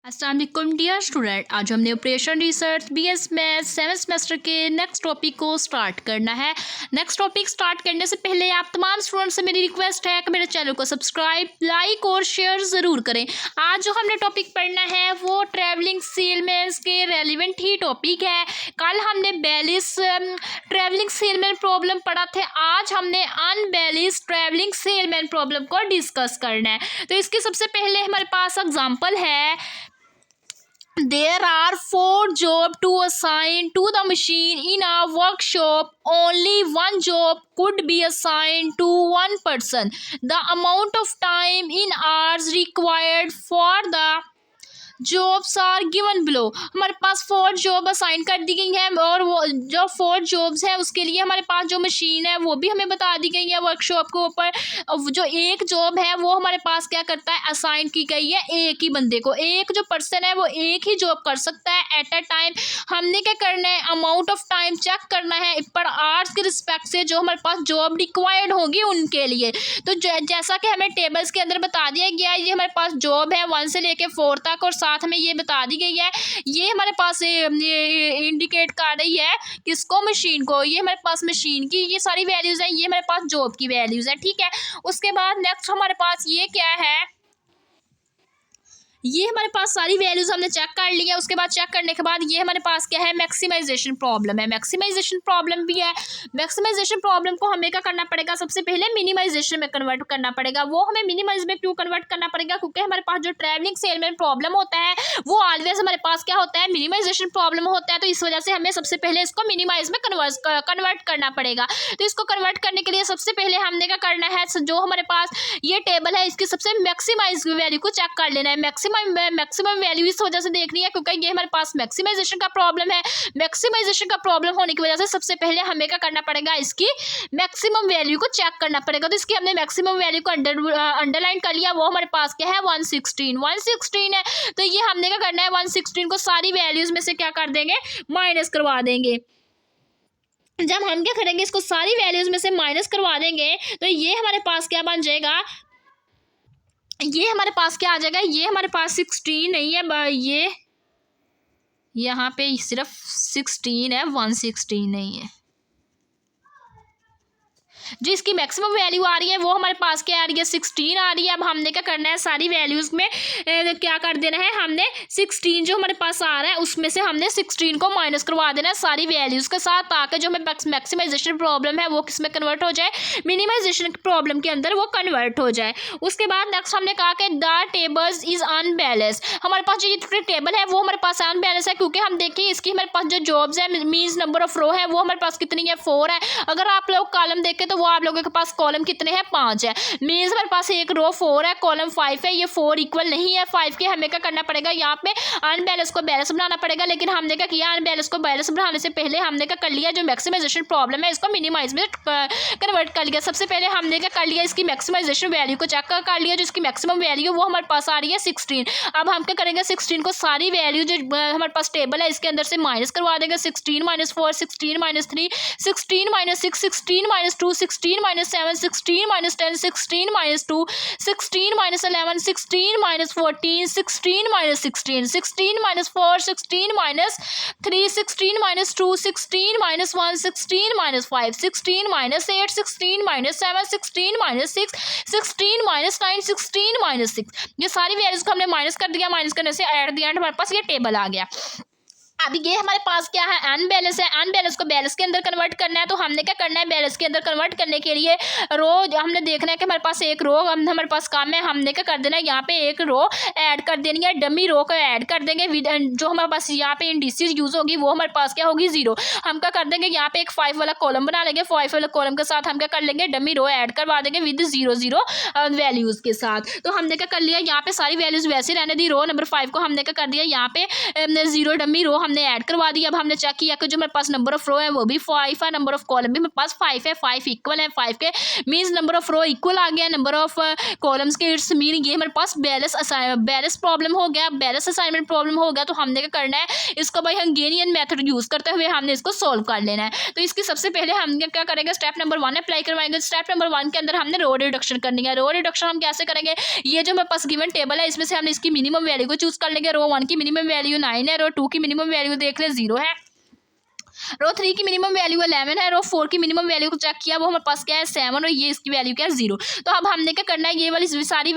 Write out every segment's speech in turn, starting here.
अस्सलाम वालेकुम dear student, आज हमने operation research BS math 7th semester के नेक्स्ट टॉपिक को स्टार्ट करना है। नेक्स्ट टॉपिक स्टार्ट करने से पहले आप तमाम स्टूडेंट से मेरी रिक्वेस्ट है कि मेरे चैनल को सब्सक्राइब, लाइक और शेयर ज़रूर करें। आज जो हमने टॉपिक पढ़ना है वो ट्रैवलिंग सेलमैन के रेलिवेंट ही टॉपिक है। कल हमने बैलेंस ट्रैवलिंग सेलमैन प्रॉब्लम पढ़ा थे, आज हमने अनबैलेंस ट्रैवलिंग सेलमैन प्रॉब्लम को डिस्कस करना है। तो इसके सबसे पहले हमारे पास एग्जाम्पल है। There are 4 jobs to assign to the machine in a workshop. Only one job could be assigned to one person. The amount of time in hours required for the jobs are given below. हमारे पास 4 job assign कर दी गई हैं और वो जो 4 jobs है उसके लिए हमारे पास जो मशीन है वो भी हमें बता दी गई है वर्कशॉप के ऊपर। जो एक जॉब है वो हमारे पास क्या करता है, असाइन की गई है एक ही बंदे को। एक जो पर्सन है वो एक ही जॉब कर सकता है एट अ टाइम। हमने क्या करना है, अमाउंट ऑफ टाइम चेक करना है पर आवर्स के रिस्पेक्ट से जो हमारे पास जॉब रिक्वायर्ड होगी उनके लिए। तो जैसा कि हमें टेबल्स के अंदर बता दिया गया है, ये हमारे पास जॉब है 1 से लेके 4 तक और साथ में ये बता दी गई है। ये हमारे पास ये इंडिकेट कर रही है किसको, मशीन को। ये हमारे पास मशीन की ये सारी वैल्यूज हैं, ये हमारे पास जॉब की वैल्यूज है, ठीक है। उसके बाद नेक्स्ट हमारे पास ये क्या है, ये हमारे पास सारी वैल्यूज हमने चेक कर ली है। उसके बाद चेक करने के बाद ये हमारे पास क्या है, मैक्सिमाइजेशन प्रॉब्लम है। मैक्सिमाइजेशन प्रॉब्लम भी है। मैक्सिमाइजेशन प्रॉब्लम को हमें क्या करना पड़ेगा, सबसे पहले मिनिमाइजेशन में कन्वर्ट करना पड़ेगा। वो हमें मिनिमाइज में क्यों कन्वर्ट करना पड़ेगा, क्योंकि हमारे पास जो ट्रैवलिंग सेलमैन प्रॉब्लम होता है वो ऑलवेज हमारे पास क्या होता है, मिनिमाइजेशन प्रॉब्लम होता है। तो इस वजह से हमें सबसे पहले इसको मिनिमाइज में कन्वर्ट करना पड़ेगा। तो इसको कन्वर्ट करने के लिए सबसे पहले हमने क्या करना है, जो हमारे पास ये टेबल है इसकी सबसे मैक्सिमाइज वैल्यू को चेक कर लेना है। मैक्सिमम वैल्यू इस वजह से देखनी है क्योंकि ये हमारे पास मैक्सिमाइजेशन का प्रॉब्लम है। मैक्सिमाइजेशन का प्रॉब्लम होने की वजह से सबसे पहले हमें क्या करना पड़ेगा, इसकी मैक्सिमम वैल्यू को चेक करना पड़ेगा। तो इसकी हमने मैक्सिमम वैल्यू को अंडरलाइन कर लिया। वो हमारे पास क्या है, 116 है। तो ये हमने क्या करना है, 116 को सारी वैल्यूज में से क्या कर देंगे, माइनस करवा देंगे। जब हम क्या करेंगे, इसको सारी वैल्यूज में से माइनस करवा देंगे तो ये हमारे पास क्या बन जाएगा, ये हमारे पास क्या आ जाएगा, ये हमारे पास 16 नहीं है, ये यहाँ पे सिर्फ 16 है, 116 नहीं है। जिसकी मैक्सिमम वैल्यू आ रही है वो हमारे पास क्या आ रही है, 16 आ रही है। अब हमने क्या करना है, सारी वैल्यूज़ में क्या कर देना है, हमने 16 जो हमारे पास आ रहा है उसमें से हमने 16 को माइनस करवा देना है सारी वैल्यूज़ के साथ, ताकि जो हमें मैक्सिमाइजेशन प्रॉब्लम है वो किस में कन्वर्ट हो जाए, मिनिमाइजेशन प्रॉब्लम के अंदर वो कन्वर्ट हो जाए। उसके बाद नेक्स्ट हमने कहा कि द टेबल्स इज़ अनबैलेंस। हमारे पास जो ये टेबल है वो हमारे पास अनबैलेंस है क्योंकि हम देखिए इसकी हमारे पास जो जॉब्स है मीन्स नंबर ऑफ रो है वो हमारे पास कितनी है, 4 है। अगर आप लोग कॉलम देखें तो वो आप लोगों के पास कॉलम कितने हैं, 5 है। मीन्स हमारे पास एक रो 4 है, कॉलम 5 है। ये 4 इक्वल नहीं है 5 के। हमें क्या करना पड़ेगा, यहाँ पे अनबैलेंस को बैलेंस बनाना पड़ेगा। लेकिन हमने क्या किया, अनबैलेंस को बैलेंस बनाने से पहले हमने क्या कर लिया, जो मैक्सिमाइजेशन प्रॉब्लम है इसको मिनिमाइज में कन्वर्ट कर लिया। सबसे पहले हमने क्या कर लिया, इसकी मैक्सिमाइजेशन वैल्यू को चेक कर लिया। जो इसकी मैक्सिमम वैल्यू वो हमारे पास आ रही है 16। अब हम क्या करेंगे, 16 को सारी वैल्यू जो हमारे पास टेबल है इसके अंदर से माइनस करवा देंगे। 16 - 4, 16 - 3, 16 - 6, 16 - 2, 16 - 7, 16 - 10, 16 - 2, 16 - 11, 16 - 14, 16 - 16, 16 - 4, 16 - 3, 16 - 2, 16 - 1, 16 - 5, 16 - 8, 16 - 7, 16 - 6, 16 - 9, 16 - 6। ये सारी वैल्यूज को हमने माइनस कर दिया। माइनस करने से एट द एंड हमारे पास ये टेबल आ गया। अब ये हमारे पास क्या है, अनबैलेंस है। अनबैलेंस को बैलेंस के अंदर कन्वर्ट करना है। तो हमने क्या करना है, बैलेंस के अंदर कन्वर्ट करने के लिए रो हमने देखना है कि हमारे पास एक रो हमारे पास काम है। हमने क्या कर देना है, यहाँ पे एक रो ऐड कर देनी है, डमी रो को ऐड कर देंगे। जो हमारे पास यहाँ पे इंडिसेस यूज होगी वो हमारे पास क्या होगी, 0। हम क्या कर देंगे, यहाँ पे एक 5 वाला कॉलम बना लेंगे। 5 वाला कॉलम के साथ हम क्या कर लेंगे, डमी रो ऐड करवा देंगे विद 0 0 वैल्यूज के साथ। तो हमने क्या कर लिया, यहाँ पे सारी वैल्यूज वैसे रहने दी। रो नंबर 5 को हमने क्या कर दिया, यहाँ पे 0 डमी रो हमने ऐड करवा दिया। अब हमने चेक किया कि जो हमारे पास नंबर ऑफ रो है वो भी 5 है, नंबर ऑफ कॉलम भी हमारे पास 5 है, 5 इक्वल है, 5 के means number of row equal आ गया, नंबर ऑफ कॉलम्स के इट्स मीन ये हमारे पास बैलेंस प्रॉब्लम हो गया, बैलेंस असाइनमेंट प्रॉब्लम हो गया। तो हमने क्या करना है, इसको भाई हंगेरियन मेथड यूज़ करते हुए हमने इसको सॉल्व कर लेना है। तो इसकी सबसे पहले हम क्या करेंगे, स्टेप नंबर 1 अप्लाई करवाएंगे। स्टेप नंबर 1 के अंदर हमने रो रिडक्शन करनी है। रो रिडक्शन हम कैसे करेंगे, ये जो हमारे पास गिवन टेबल है इसमें से हमने इसकी मिनिमम वैल्यू को चूज कर लेंगे। रो 1 की मिनिमम वैल्यू 9 है, रो 2 की मिनिमम वैल्यू देख ले 0 है, रो 3 की मिनिमम वैल्यू 11 है, रो 4 की मिनिमम वैल्यू को चेक किया वो हमारे पास क्या है 7 और ये इसकी वैल्यू क्या है 0। तो अब हमने क्या करना है, ये वाली सारी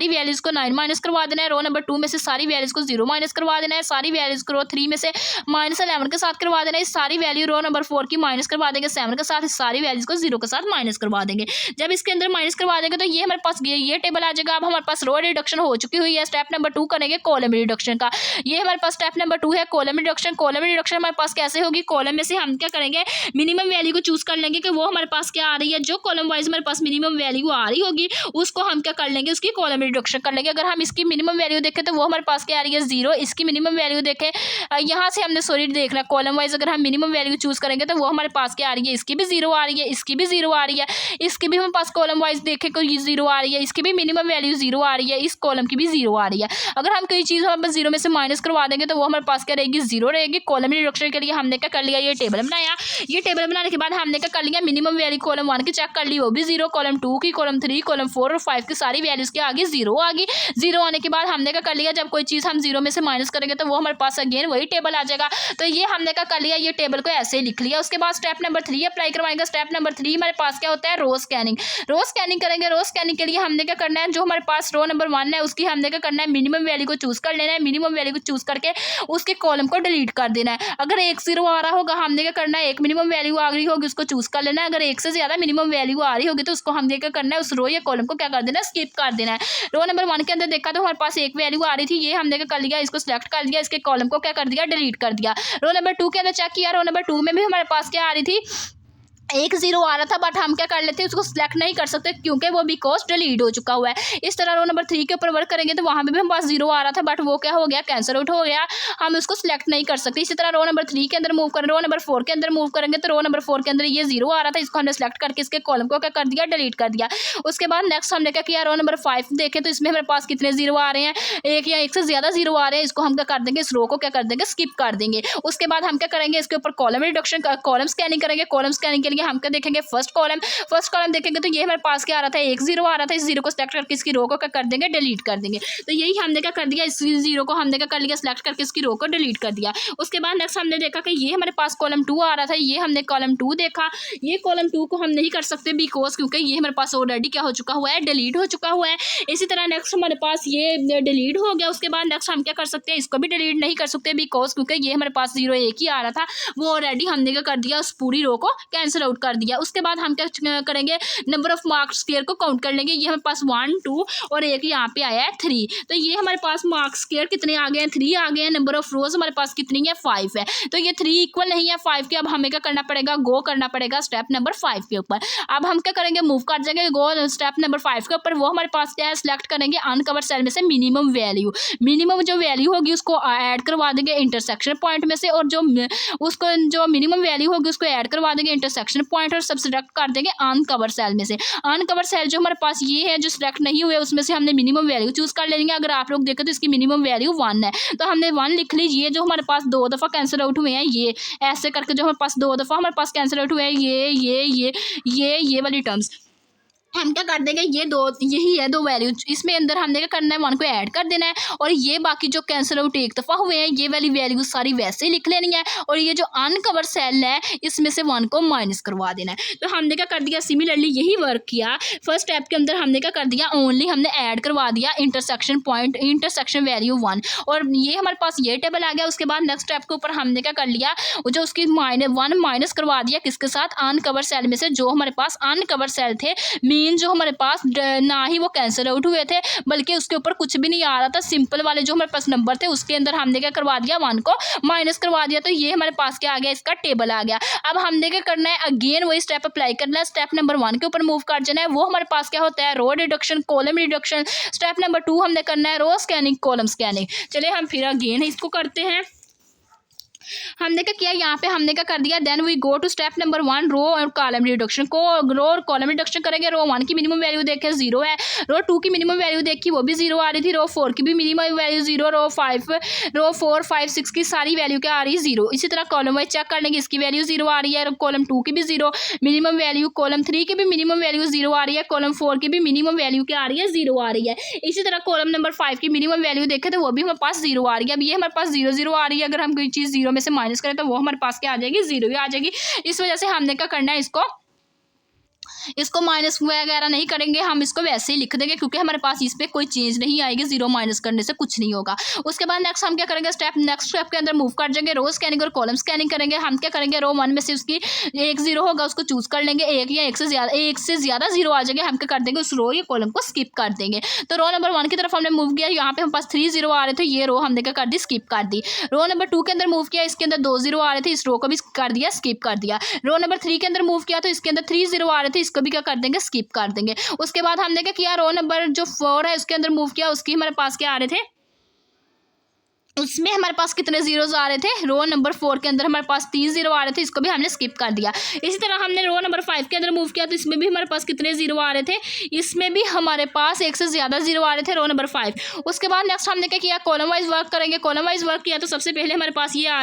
वैल्यूज को 9 माइनस करवा देना है, रो नंबर 2 में से सारी वैल्यूज को 0 माइनस करवा देना है, सारी वैल्यूज को रो 3 में से -11 के साथ करवा देना है, सारी वैल्यू रो नंबर 4 की माइनस करवा देंगे 7 के साथ, सारी वैल्यूज को 0 के साथ माइनस करवा देंगे। जब इसके अंदर माइनस करवा देंगे तो ये हमारे पास ये टेबल आ जाएगा। अब हमारे पास रो रिडक्शन हो चुकी हुई है। स्टेप नंबर 2 करेंगे कॉलम रिडक्शन का। ये हमारे पास स्टेप नंबर 2 है कॉलम रिडक्शन। कॉलम रिडक्शन हमारे पास कैसे होगी, कॉलम में से हम क्या करेंगे, मिनिमम वैल्यू को चूज कर लेंगे कि वो हमारे पास क्या आ रही है, जो कॉलम वाइज हमारे पास मिनिमम वैल्यू आ रही होगी उसको हम क्या कर लेंगे, उसकी कॉलम रिडक्शन कर लेंगे। अगर हम इसकी मिनिमम वैल्यू देखें तो वो हमारे पास क्या आ रही है 0, इसकी मिनिमम वैल्यू देखें यहाँ से हमने सॉरी देखना कॉलम वाइज अगर हम मिनिमम वैल्यू चूज करेंगे तो वो हमारे पास क्या आ रही है, इसकी भी 0 आ रही है, इसकी भी 0 आ रही है, इसकी भी हमारे पास कॉलम वाइज देखें कोई 0 आ रही है, इसकी भी मिनिमम वैल्यू 0 आ रही है, इस कॉलम की भी 0 आ रही है। अगर हम कोई चीज़ हमारे पास 0 में से माइनस करवा देंगे तो वो हमारे पास क्या रहेगी 0 रहेगी। कॉलम रिडक्शन के लिए हमने क्या कर लिया, ये टेबल बनाया। ये टेबल बनाने के बाद हमने क्या कर लिया, मिनिमम वैल्यू कॉलम 1 की चेक कर ली वो भी 0, कॉलम 2 की, कॉलम 3, कॉलम 4 और 5 की सारी वैल्यूज के आगे 0 आ गई। 0 आने के बाद हमने क्या कर लिया, जब कोई चीज़ हम 0 में से माइनस करेंगे तो वो हमारे पास अगेन वही टेबल आ जाएगा। तो ये हमने क्या कर लिया, ये टेबल को ऐसे ही लिख लिया। उसके बाद स्टेप नंबर 3 अप्लाई करवाएंगे। स्टेप नंबर 3 हमारे पास क्या होता है, रो स्कैनिंग। रो स्कैनिंग करेंगे। रो स्कैनिंग के लिए हमने क्या करना है, जो हमारे पास रो नंबर 1 है उसकी हमने क्या करना है, मिनिमम वैल्यू को चूज कर लेना है। मिनिमम वैल्यू को चूज करके उसके कॉलम को डिलीट कर देना है। अगर 1 0 आ रहा होगा हमने क्या करना है, एक मिनिमम वैल्यू आ रही होगी उसको चूज कर लेना है। अगर 1 से ज्यादा मिनिमम वैल्यू आ रही होगी तो उसको हमने क्या करना है, उस रो या कॉलम को क्या कर देना है, स्किप कर देना है। रो नंबर 1 के अंदर देखा तो हमारे पास एक वैल्यू आ रही थी, ये हमने क्या कर लिया, इसको सिलेक्ट कर लिया, इसके कॉलम को क्या कर दिया, डिलीट कर दिया। रो नंबर 2 के अंदर चेक किया, रो नंबर 2 में भी हमारे पास क्या आ रही थी, 1 0 आ रहा था, बट हम क्या कर लेते हैं, उसको सिलेक्ट नहीं कर सकते क्योंकि वो बिकॉज डिलीट हो चुका हुआ है। इस तरह रो नंबर 3 के ऊपर वर्क करेंगे तो वहाँ पे भी हमारे पास 0 आ रहा था, बट वो क्या हो गया, कैंसिल आउट हो गया, हम उसको सिलेक्ट नहीं कर सकते। इसी तरह रो नंबर 3 के अंदर मूव करें, रो नंबर 4 के अंदर मूव करेंगे तो रो नंबर 4 के अंदर ये 0 आ रहा था, इसको हमने सिलेक्ट करके इसके कॉलम को क्या कर दिया, डिलीट कर दिया। उसके बाद नेक्स्ट हमने क्या किया, रो नंबर 5 देखें तो इसमें हमारे पास कितने 0 आ रहे हैं, 1 या 1 से ज़्यादा 0 आ रहे हैं, इसको हम क्या कर देंगे, इस रो को क्या कर देंगे, स्किप कर देंगे। उसके बाद हम क्या करेंगे, इसके ऊपर कॉलम रिडक्शन, कॉलम स्कैनिंग करेंगे। कॉलम स्कैनिंग के लिए हम क्या देखेंगे, फर्स्ट कॉलम देखेंगे तो ये हमारे पास क्या आ रहा था, 1 0 आ रहा था, इस 0 को सिलेक्ट करके इसकी रो को क्या कर देंगे, डिलीट कर देंगे। तो यही हमने क्या कर दिया, इस 0 को हमने क्या कर लिया, सिलेक्ट करके इसकी रो को डिलीट कर दिया। उसके बाद नेक्स्ट हमने देखा कि ये हमारे पास कॉलम 2 आ रहा था, ये हमने कॉलम 2 देखा। ये कॉलम 2 को हम नहीं कर सकते बिकॉज क्योंकि ये हमारे पास ऑलरेडी क्या हो चुका हुआ है, डिलीट हो चुका हुआ है। इसी तरह नेक्स्ट हमारे पास ये डिलीट हो गया। उसके बाद नेक्स्ट हम क्या कर सकते हैं, इसको भी डिलीट नहीं कर सकते बिकॉज क्योंकि ये हमारे पास 0 1 ही आ रहा था, वो ऑलरेडी हमने क्या कर दिया, उस पूरी रो को कैंसिल आउट कर दिया। उसके बाद हम क्या करेंगे, नंबर ऑफ मार्क्स स्क्वायर को काउंट कर लेंगे। ये हमारे पास 1 2 और एक यहाँ पे आया है 3, तो ये हमारे पास मार्क्स स्क्वायर कितने आ गए हैं, 3 आ गए हैं। नंबर ऑफ रोज हमारे पास कितनी है, 5 है, तो ये 3 इक्वल नहीं है 5 के। अब हमें क्या करना पड़ेगा, गो करना पड़ेगा स्टेप नंबर 5 के ऊपर। अब हम क्या करेंगे, मूव कर जाएंगे गो स्टेप नंबर 5 के ऊपर। वो हमारे पास क्या है, सिलेक्ट करेंगे अनकवर सेल में से मिनिमम वैल्यू। मिनिमम जो वैल्यू होगी उसको ऐड करवा देंगे इंटरसेक्शन पॉइंट में से, और जो उसको जो मिनिमम वैल्यू होगी उसको ऐड करवा देंगे इंटरसेक्शन पॉइंट और सब्ट्रैक्ट कर देंगे अनकवर सेल में से। अनकवर सेल जो हमारे पास ये है जो सिलेक्ट नहीं हुए उसमें से हमने मिनिमम वैल्यू चूज कर लेंगे। अगर आप लोग देखें तो इसकी मिनिमम वैल्यू 1 है, तो हमने 1 लिख ली। ये जो हमारे पास 2 दफ़ा कैंसिल आउट हुए हैं, ये ऐसे करके जो हमारे पास 2 दफ़ा हमारे पास कैंसिल आउट हुए हैं, ये वाली टर्म्स हम क्या कर देंगे, ये 2 यही है 2 वैल्यू, इसमें अंदर हमने क्या करना है, 1 को ऐड कर देना है, और ये बाकी जो कैंसिल आउट एक दफ़ा हुए हैं ये वाली वैल्यू सारी वैसे ही लिख लेनी है, और ये जो अनकवर सेल है इसमें से 1 को माइनस करवा देना है। तो हमने क्या कर दिया, सिमिलरली यही वर्क किया। फर्स्ट स्टेप के अंदर हमने क्या कर दिया, ओनली हमने ऐड करवा दिया इंटरसेक्शन पॉइंट, इंटरसेक्शन वैल्यू 1, और ये हमारे पास ये टेबल आ गया। उसके बाद नेक्स्ट स्टेप के ऊपर हमने क्या कर लिया, जो उसकी 1 माइनस करवा दिया किसके साथ, अनकवर सेल में से, जो हमारे पास अनकवर सेल थे, जो हमारे पास ना ही वो कैंसिल आउट हुए थे बल्कि उसके ऊपर कुछ भी नहीं आ रहा था, सिंपल वाले जो हमारे पास नंबर थे उसके अंदर हमने क्या करवा दिया, 1 को माइनस करवा दिया। तो ये हमारे पास क्या आ गया, इसका टेबल आ गया। अब हमने क्या करना है, अगेन वही स्टेप अप्लाई करना है। स्टेप नंबर 1 के ऊपर मूव कर जाना है। वो हमारे पास क्या होता है, row reduction, column reduction. Step number 2 हमने करना है रो स्कैनिंग, कॉलम स्कैनिंग। चलिए हम फिर अगेन इसको करते हैं। हमने क्या किया यहाँ पे, हमने क्या कर दिया, then we go to step number 1, row और कॉलम रिडक्शन को, रो और कॉलम रिडक्शन करेंगे। रो 1 की मिनिमम वैल्यू देखे 0 है, रो 2 की मिनिमम वैल्यू देखी वो भी 0 आ रही थी, रो 4 की भी मिनिमम वैल्यू 0, रो 4 5 6 की सारी वैल्यू क्या आ रही है 0। इसी तरह कॉलम वाइज चेक कर लेंगे, इसकी वैल्यू 0 आ रही है, कॉलम 2 की भी 0 मिनिमम वैल्यू, कॉलम 3 की भी मिनिमम वैल्यू 0 आ रही है, कॉलम 4 की भी मिनिमम वैल्यू क्या आ रही है 0 आ रही है। इसी तरह कॉलम नंबर 5 की मिनिमम वैल्यू देखे तो वो भी हमारे पास 0 आ रही है। अब ये हमारे पास 0 0 आ रही है, अगर हम कोई चीज़ 0 में से माइनस करें तो वो हमारे पास क्या आ जाएगी 0 ही आ जाएगी। इस वजह से हमने क्या करना है, इसको माइनस वगैरह नहीं करेंगे, हम इसको वैसे ही लिख देंगे क्योंकि हमारे पास इस पर कोई चेंज नहीं आएगी, 0 माइनस करने से कुछ नहीं होगा। उसके बाद नेक्स्ट हम क्या करेंगे, नेक्स्ट स्टेप के अंदर मूव कर जाएंगे, रो स्कैनिंग और कॉलम स्कैनिंग करेंगे। हम क्या करेंगे, रो 1 में से उसकी 1 0 होगा उसको चूज कर लेंगे, एक या एक से ज़्यादा 0 आ जाएंगे, हम क्या कर देंगे उस रो या कॉलम को स्किप कर देंगे। तो रो नंबर 1 की तरफ हमने मूव किया, यहाँ पे हमारे पास 3 0 आ रहे थे, ये रो हमने क्या कर दी स्किप कर दी। रो नंबर 2 के अंदर मूव किया, इसके अंदर 2 0 आ रहे थे, इस रो को भी कर दिया स्किप कर दिया। रो नंबर 3 के अंदर मूव किया तो इसके अंदर 3 0 आ रहे थे, इसको भी क्या कर देंगे स्किप कर देंगे। उसके बाद हमने क्या किया, रो नंबर जो 4 है उसके अंदर मूव किया, उसकी हमारे पास क्या आ रहे थे, उसमें हमारे पास कितने जीरोज आ रहे थे, रो नंबर 4 के अंदर हमारे पास 3 0 आ रहे थे, इसको भी हमने स्किप कर दिया। इसी तरह हमने रो नंबर 5 के अंदर मूव किया तो इसमें भी हमारे पास कितने 0 आ रहे थे, इसमें भी हमारे पास 1 से ज़्यादा 0 आ रहे थे, रो नंबर 5। उसके बाद नेक्स्ट हमने क्या किया, कॉलम वाइज वर्क करेंगे। कॉलम वाइज वर्क किया तो सबसे पहले हमारे पास ये आ